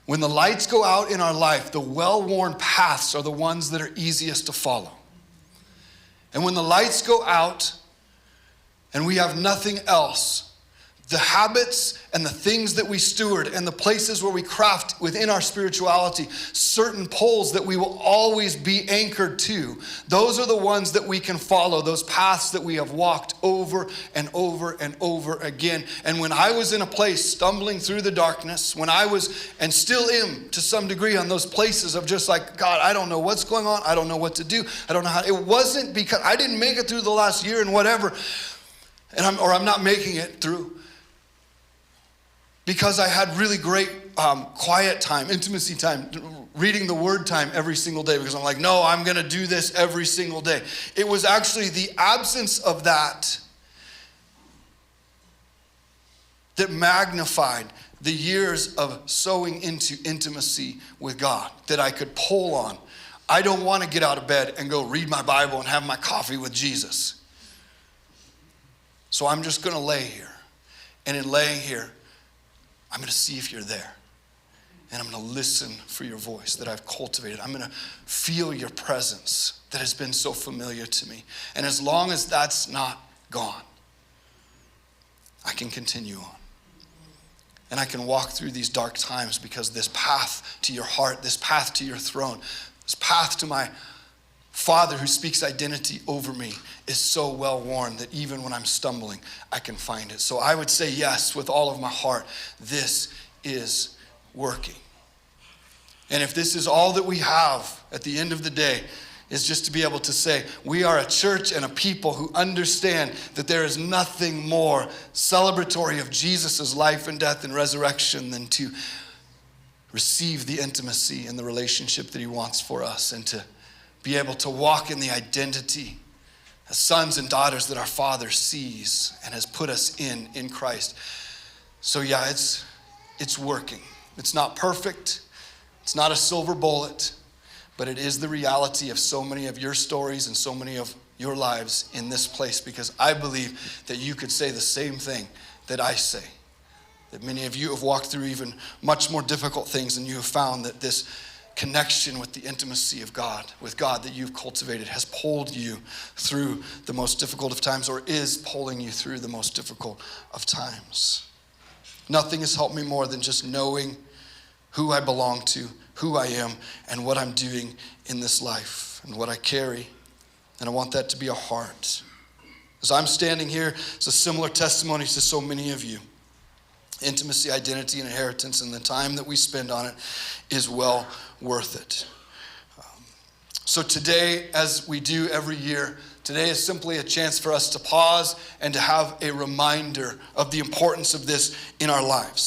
When the lights go out in our life, the well-worn paths are the ones that are easiest to follow. And when the lights go out and we have nothing else, the habits and the things that we steward and the places where we craft within our spirituality, certain poles that we will always be anchored to, those are the ones that we can follow, those paths that we have walked over and over and over again. And when I was in a place stumbling through the darkness, when I was, and still am to some degree, on those places of just like, God, I don't know what's going on, I don't know what to do, I don't know how, it wasn't because I didn't make it through the last year and whatever, and I'm not making it through. Because I had really great quiet time, intimacy time, reading the word time every single day. Because I'm like, no, I'm going to do this every single day. It was actually the absence of that that magnified the years of sowing into intimacy with God that I could pull on. I don't want to get out of bed and go read my Bible and have my coffee with Jesus. So I'm just going to lay here. And in laying here, I'm going to see if you're there. And I'm going to listen for your voice that I've cultivated. I'm going to feel your presence that has been so familiar to me. And as long as that's not gone, I can continue on. And I can walk through these dark times because this path to your heart, this path to your throne, this path to my Father who speaks identity over me is so well worn that even when I'm stumbling, I can find it. So I would say yes with all of my heart. This is working. And if this is all that we have at the end of the day, is just to be able to say, we are a church and a people who understand that there is nothing more celebratory of Jesus' life and death and resurrection than to receive the intimacy and the relationship that he wants for us, and to be able to walk in the identity as sons and daughters that our Father sees and has put us in Christ. So yeah, it's working. It's not perfect. It's not a silver bullet, but it is the reality of so many of your stories and so many of your lives in this place, because I believe that you could say the same thing that I say, that many of you have walked through even much more difficult things, and you have found that this connection with the intimacy of God, with God that you've cultivated, has pulled you through the most difficult of times, or is pulling you through the most difficult of times. Nothing has helped me more than just knowing who I belong to, who I am, and what I'm doing in this life, and what I carry. And I want that to be a heart. As I'm standing here, it's a similar testimony to so many of you. Intimacy, identity, and inheritance, and the time that we spend on it is well worth it. So today, as we do every year, today is simply a chance for us to pause and to have a reminder of the importance of this in our lives.